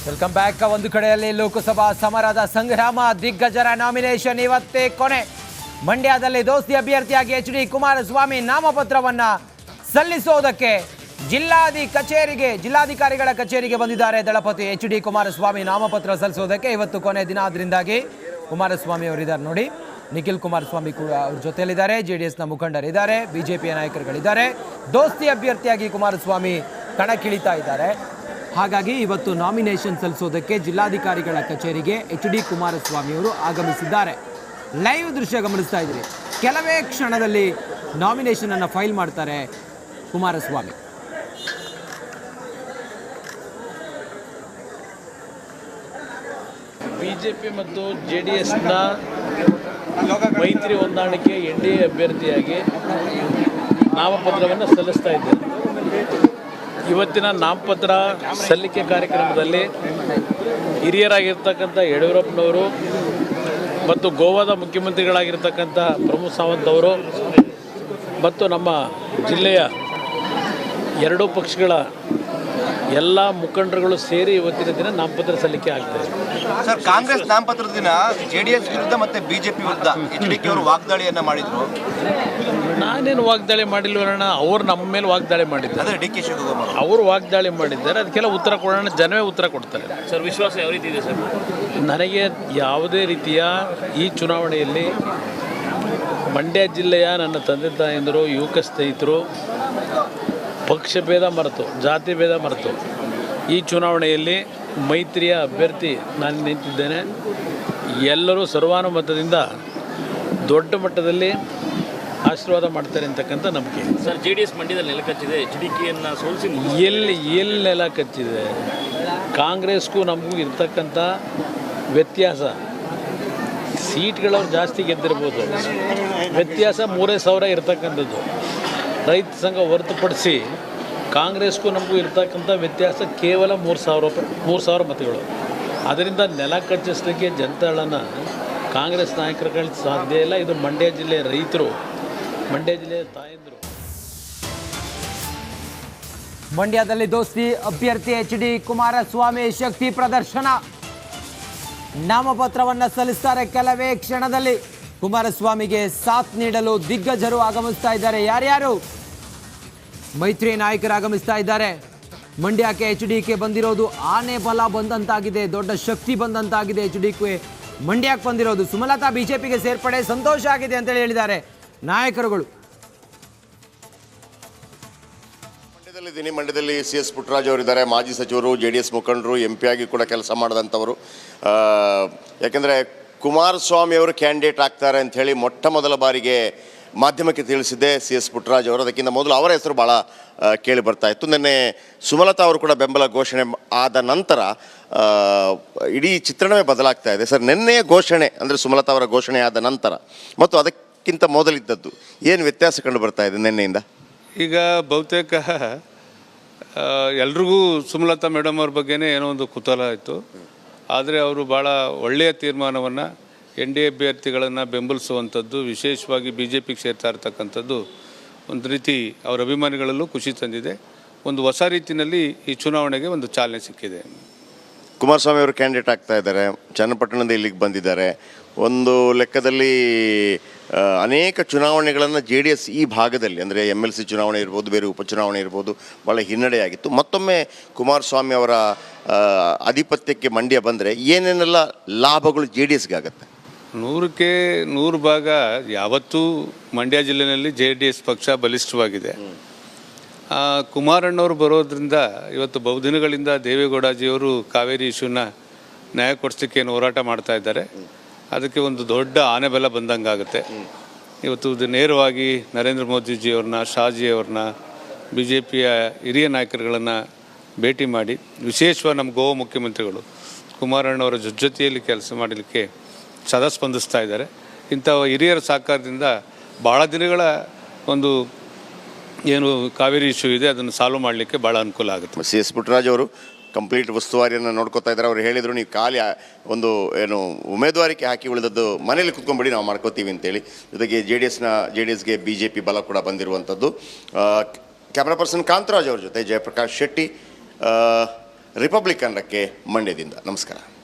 Welcome back. ಒಂದು ಕಡೆಯಲ್ಲಿ ಲೋಕಸಭಾ ಸಮರದ ಸಂಗ್ರಾಮ, ದಿಗ್ಗಜರ ನಾಮಿನೇಷನ್ ಇವತ್ತೇ ಕೊನೆ. ಮಂಡ್ಯದಲ್ಲಿ ದೋಸ್ತಿ ಅಭ್ಯರ್ಥಿಯಾಗಿ HD ಕುಮಾರಸ್ವಾಮಿ ನಾಮಪತ್ರವನ್ನ ಸಲ್ಲಿಸೋದಕ್ಕೆ ಜಿಲ್ಲಾಧಿಕಾರಿಗಳ ಕಚೇರಿಗೆ ಬಂದಿದ್ದಾರೆ. ದಳಪತಿ HD ಕುಮಾರಸ್ವಾಮಿ ನಾಮಪತ್ರ ಸಲ್ಲಿಸೋದಕ್ಕೆ ಇವತ್ತು ಕೊನೆ ದಿನ. ಆದ್ರಿಂದಾಗಿ ಕುಮಾರಸ್ವಾಮಿ ಅವರಿದ್ದಾರೆ ನೋಡಿ, ನಿಖಿಲ್ ಕುಮಾರಸ್ವಾಮಿ ಕೂಡ ಅವ್ರ ಜೊತೆಯಲ್ಲಿದ್ದಾರೆ, JDS ನ ಮುಖಂಡರಿದ್ದಾರೆ, BJPಯ ನಾಯಕರುಗಳಿದ್ದಾರೆ. ದೋಸ್ತಿ ಅಭ್ಯರ್ಥಿಯಾಗಿ ಕುಮಾರಸ್ವಾಮಿ ಕಣಕ್ಕಿಳಿತಾ ಇದ್ದಾರೆ. ಹಾಗಾಗಿ ಇವತ್ತು ನಾಮಿನೇಷನ್ ಸಲ್ಲಿಸೋದಕ್ಕೆ ಜಿಲ್ಲಾಧಿಕಾರಿಗಳ ಕಚೇರಿಗೆ HD ಕುಮಾರಸ್ವಾಮಿ ಅವರು ಆಗಮಿಸಿದ್ದಾರೆ. ಲೈವ್ ದೃಶ್ಯ ಗಮನಿಸ್ತಾ ಇದ್ದೀರಿ. ಕೆಲವೇ ಕ್ಷಣದಲ್ಲಿ ನಾಮಿನೇಷನ್ ಅನ್ನು ಫೈಲ್ ಮಾಡ್ತಾರೆ ಕುಮಾರಸ್ವಾಮಿ. ಬಿಜೆಪಿ ಮತ್ತು JDSನ ಮೈತ್ರಿ ಹೊಂದಾಣಿಕೆ NDA ಅಭ್ಯರ್ಥಿಯಾಗಿ ನಾಮಪತ್ರವನ್ನು ಸಲ್ಲಿಸ್ತಾ ಇದ್ದೇನೆ. ಇವತ್ತಿನ ನಾಮಪತ್ರ ಸಲ್ಲಿಕೆ ಕಾರ್ಯಕ್ರಮದಲ್ಲಿ ಹಿರಿಯರಾಗಿರ್ತಕ್ಕಂಥ ಯಡಿಯೂರಪ್ಪನವರು ಮತ್ತು ಗೋವಾದ ಮುಖ್ಯಮಂತ್ರಿಗಳಾಗಿರ್ತಕ್ಕಂಥ ಪ್ರಮೋದ್ ಸಾವಂತ್ ಅವರು ಮತ್ತು ನಮ್ಮ ಜಿಲ್ಲೆಯ ಎರಡೂ ಪಕ್ಷಗಳ ಎಲ್ಲ ಮುಖಂಡರುಗಳು ಸೇರಿ ಇವತ್ತಿನ ದಿನ ನಾಮಪತ್ರ ಸಲ್ಲಿಕೆ ಆಗ್ತದೆ. ಸರ್, ಕಾಂಗ್ರೆಸ್ ನಾಮಪತ್ರದ ದಿನ JDS ವಿರುದ್ಧ ಮತ್ತೆ BJP ವಿರುದ್ಧ HDK ಅವರು ವಾಗ್ದಾಳಿಯನ್ನ ಮಾಡಿದ್ರು. ನಾನೇನು ವಾಗ್ದಾಳಿ ಮಾಡಿಲ್ವಣ್ಣ, ಅವರು ನಮ್ಮ ಮೇಲೆ ವಾಗ್ದಾಳಿ ಮಾಡಿದ್ದಾರೆ. ಅದೇ DK ಶಿವಕುಮಾರ್ ಅವರು ವಾಗ್ದಾಳಿ ಮಾಡಿದ್ದಾರೆ. ಅದಕ್ಕೆಲ್ಲ ಉತ್ತರ ಕೊಡೋಣ, ಜನವೇ ಉತ್ತರ ಕೊಡ್ತಾರೆ. ಸರ್, ವಿಶ್ವಾಸ ಯಾವ ರೀತಿ ಇದೆ ಸರ್? ನನಗೆ ಯಾವುದೇ ರೀತಿಯ ಈ ಚುನಾವಣೆಯಲ್ಲಿ ಮಂಡ್ಯ ಜಿಲ್ಲೆಯ ನನ್ನ ತಂದೆ ತಾಯಂದಿರು, ಯುವಕ ಸ್ನೇಹಿತರು ಪಕ್ಷ ಭೇದ ಮರೆತು, ಜಾತಿ ಭೇದ ಮರೆತು ಈ ಚುನಾವಣೆಯಲ್ಲಿ ಮೈತ್ರಿಯ ಅಭ್ಯರ್ಥಿ ನಾನು ನಿಂತಿದ್ದೇನೆ. ಎಲ್ಲರೂ ಸರ್ವಾನುಮತದಿಂದ ದೊಡ್ಡ ಮಟ್ಟದಲ್ಲಿ ಆಶೀರ್ವಾದ ಮಾಡ್ತಾರೆ ಅಂತಕ್ಕಂಥ ನಂಬಿಕೆ. ಸರ್, JDS ಮಂಡ್ಯದಲ್ಲಿ ನೆಲ ಕಚ್ಚಿದೆ, HDKಯನ್ನು ಸೋಲಿಸಿ ಎಲ್ಲಿ ನೆಲ ಕಚ್ಚಿದೆ? ಕಾಂಗ್ರೆಸ್ಗೂ ನಮಗೂ ಇರ್ತಕ್ಕಂಥ ವ್ಯತ್ಯಾಸ, ಸೀಟ್ಗಳವ್ರು ಜಾಸ್ತಿ ಗೆದ್ದಿರ್ಬೋದು, ವ್ಯತ್ಯಾಸ 3,000 ಇರ್ತಕ್ಕಂಥದ್ದು. ರೈತ ಸಂಘ ಹೊರತುಪಡಿಸಿ ಕಾಂಗ್ರೆಸ್ಗೂ ನಮಗೂ ಇರ್ತಕ್ಕಂಥ ವ್ಯತ್ಯಾಸ ಕೇವಲ 3,000 ಮತಗಳು. ಅದರಿಂದ ನೆಲ ಕಚ್ಚಿಸಲಿಕ್ಕೆ ಜನತಾಳನ್ನು ಕಾಂಗ್ರೆಸ್ ನಾಯಕರುಗಳು ಸಾಧ್ಯ ಇಲ್ಲ. ಇದು ಮಂಡ್ಯ ಜಿಲ್ಲೆಯ ರೈತರು, ಮಂಡ್ಯ ಜಿಲ್ಲೆಯ ತಾಯಂದರು. ಮಂಡ್ಯದಲ್ಲಿ ದೋಸ್ತಿ ಅಭ್ಯರ್ಥಿ HD ಕುಮಾರಸ್ವಾಮಿ ಶಕ್ತಿ ಪ್ರದರ್ಶನ. ನಾಮಪತ್ರವನ್ನು ಸಲ್ಲಿಸ್ತಾರೆ ಕೆಲವೇ ಕ್ಷಣದಲ್ಲಿ. ಕುಮಾರಸ್ವಾಮಿಗೆ ಸಾಥ್ ನೀಡಲು ದಿಗ್ಗಜರು ಆಗಮಿಸ್ತಾ ಇದ್ದಾರೆ. ಯಾರ್ಯಾರು? ಮೈತ್ರಿ ನಾಯಕರು ಆಗಮಿಸ್ತಾ ಇದ್ದಾರೆ. ಮಂಡ್ಯಕ್ಕೆ HDK ಬಂದಿರೋದು ಆನೆ ಬಲ ಬಂದಂತಾಗಿದೆ, ದೊಡ್ಡ ಶಕ್ತಿ ಬಂದಂತಾಗಿದೆ. HDK ಮಂಡ್ಯಕ್ಕೆ ಬಂದಿರೋದು. ಸುಮಲತಾ BJPಗೆ ಸೇರ್ಪಡೆ ಸಂತೋಷ ಆಗಿದೆ ಅಂತೇಳಿ ಹೇಳಿದ್ದಾರೆ ನಾಯಕರುಗಳು. ಮಂಡ್ಯದಲ್ಲಿ CS ಪುಟ್ಟರಾಜು ಅವರಿದ್ದಾರೆ, ಮಾಜಿ ಸಚಿವರು, JDS ಮುಖಂಡರು, MP ಆಗಿ ಕೂಡ ಕೆಲಸ ಮಾಡಿದಂಥವರು. ಯಾಕೆಂದರೆ ಕುಮಾರಸ್ವಾಮಿ ಅವರು ಕ್ಯಾಂಡಿಡೇಟ್ ಆಗ್ತಾರೆ ಅಂಥೇಳಿ ಮೊಟ್ಟ ಮೊದಲ ಬಾರಿಗೆ ಮಾಧ್ಯಮಕ್ಕೆ ತಿಳಿಸಿದ್ದೆ CS ಪುಟ್ಟರಾಜು ಅವರು. ಅದಕ್ಕಿಂತ ಮೊದಲು ಅವರ ಹೆಸರು ಭಾಳ ಕೇಳಿ ಬರ್ತಾ ಇತ್ತು. ನಿನ್ನೆ ಸುಮಲತಾ ಅವರು ಕೂಡ ಬೆಂಬಲ ಘೋಷಣೆ ಆದ ನಂತರ ಇಡೀ ಚಿತ್ರಣವೇ ಬದಲಾಗ್ತಾ ಇದೆ. ಸರ್, ನಿನ್ನೆಯ ಘೋಷಣೆ ಅಂದರೆ ಸುಮಲತಾ ಅವರ ಘೋಷಣೆ ಆದ ನಂತರ ಮತ್ತು ಅದಕ್ಕಿಂತ ಮೊದಲಿದ್ದದ್ದು ಏನು ವ್ಯತ್ಯಾಸ ಕಂಡು ಬರ್ತಾ ಇದೆ ನಿನ್ನೆಯಿಂದ? ಈಗ ಬಹುತೇಕ ಎಲ್ರಿಗೂ ಸುಮಲತಾ ಮೇಡಮ್ ಅವ್ರ ಬಗ್ಗೆನೇ ಏನೋ ಒಂದು ಕುತೂಹಲ ಆಯಿತು. ಆದರೆ ಅವರು ಭಾಳ ಒಳ್ಳೆಯ ತೀರ್ಮಾನವನ್ನು NDA ಅಭ್ಯರ್ಥಿಗಳನ್ನು ಬೆಂಬಲಿಸುವಂಥದ್ದು, ವಿಶೇಷವಾಗಿ BJPಗೆ ಸೇರ್ತಾ ಇರ್ತಕ್ಕಂಥದ್ದು ಒಂದು ರೀತಿ ಅವರ ಅಭಿಮಾನಿಗಳಲ್ಲೂ ಖುಷಿ ತಂದಿದೆ. ಒಂದು ಹೊಸ ರೀತಿಯಲ್ಲಿ ಈ ಚುನಾವಣೆಗೆ ಒಂದು ಚಾಲನೆ ಸಿಕ್ಕಿದೆ. ಕುಮಾರಸ್ವಾಮಿ ಅವರು ಕ್ಯಾಂಡಿಡೇಟ್ ಆಗ್ತಾ ಇದ್ದಾರೆ, ಚನ್ನಪಟ್ಟಣದ ಇಲ್ಲಿಗೆ ಬಂದಿದ್ದಾರೆ. ಒಂದು ಲೆಕ್ಕದಲ್ಲಿ ಅನೇಕ ಚುನಾವಣೆಗಳನ್ನು JDS ಈ ಭಾಗದಲ್ಲಿ ಅಂದರೆ MLC ಚುನಾವಣೆ ಇರ್ಬೋದು, ಬೇರೆ ಉಪಚುನಾವಣೆ ಇರ್ಬೋದು, ಭಾಳ ಹಿನ್ನಡೆಯಾಗಿತ್ತು. ಮತ್ತೊಮ್ಮೆ ಕುಮಾರಸ್ವಾಮಿ ಅವರ ಆಧಿಪತ್ಯಕ್ಕೆ ಮಂಡ್ಯ ಬಂದರೆ ಏನೇನೆಲ್ಲ ಲಾಭಗಳು JDSಗೆ ಆಗುತ್ತೆ? 100ಕ್ಕೆ 100 ಭಾಗ ಯಾವತ್ತೂ ಮಂಡ್ಯ ಜಿಲ್ಲೆಯಲ್ಲಿ JDS ಪಕ್ಷ ಬಲಿಷ್ಠವಾಗಿದೆ. ಕುಮಾರಣ್ಣವರು ಬರೋದ್ರಿಂದ ಇವತ್ತು ಬಹುದಿನಗಳಿಂದ ದೇವೇಗೌಡಜಿಯವರು ಕಾವೇರಿ ಇಶ್ಯೂನ ನ್ಯಾಯ ಕೊಡಿಸಲಿಕ್ಕೆ ಏನು ಹೋರಾಟ ಮಾಡ್ತಾ ಇದ್ದಾರೆ. ಅದಕ್ಕೆ ಒಂದು ದೊಡ್ಡ ಆನೆಬಲ ಬಂದಂಗೆ ಆಗುತ್ತೆ. ಇವತ್ತು ಇದು ನೇರವಾಗಿ ನರೇಂದ್ರ ಮೋದಿಜಿಯವ್ರನ್ನ, ಶಾಜಿಯವ್ರನ್ನ, BJPಯ ಹಿರಿಯ ನಾಯಕರುಗಳನ್ನು ಭೇಟಿ ಮಾಡಿ, ವಿಶೇಷವಾಗಿ ನಮ್ಮ ಗೋವಾ ಮುಖ್ಯಮಂತ್ರಿಗಳು ಕುಮಾರಣ್ಣವರ ಜೊತೆಯಲ್ಲಿ ಕೆಲಸ ಮಾಡಲಿಕ್ಕೆ ಸದಾ ಸ್ಪಂದಿಸ್ತಾ ಇದ್ದಾರೆ. ಇಂಥ ಹಿರಿಯರ ಸಹಕಾರದಿಂದ ಭಾಳ ದಿನಗಳ ಒಂದು ಏನು ಕಾವೇರಿ ಇಶ್ಯೂ ಇದೆ ಅದನ್ನು ಸಾಲ್ವ್ ಮಾಡಲಿಕ್ಕೆ ಭಾಳ ಅನುಕೂಲ ಆಗುತ್ತೆ. CS ಪುಟ್ಟರಾಜು ಅವರು ಕಂಪ್ಲೀಟ್ ಉಸ್ತುವಾರಿಯನ್ನು ನೋಡ್ಕೋತಾ ಇದ್ದಾರೆ. ಅವರು ಹೇಳಿದರು, ನೀವು ಖಾಲಿ ಒಂದು ಉಮೇದುವಾರಿಕೆ ಹಾಕಿ ಉಳಿದದ್ದು ಮನೇಲಿ ಕುತ್ಕೊಂಡ್ಬಿಡಿ, ನಾವು ಮಾಡ್ಕೋತೀವಿ ಅಂತೇಳಿ. ಜೊತೆಗೆ JDSಗೆ BJP ಬಲ ಕೂಡ ಬಂದಿರುವಂಥದ್ದು. ಕ್ಯಾಮ್ರಾ ಪರ್ಸನ್ ಕಾಂತರಾಜ್ ಅವ್ರ ಜೊತೆ ಜಯಪ್ರಕಾಶ್ ಶೆಟ್ಟಿ, ರಿಪಬ್ಲಿಕನ್ನಕ್ಕೆ ಮಂಡ್ಯದಿಂದ. ನಮಸ್ಕಾರ.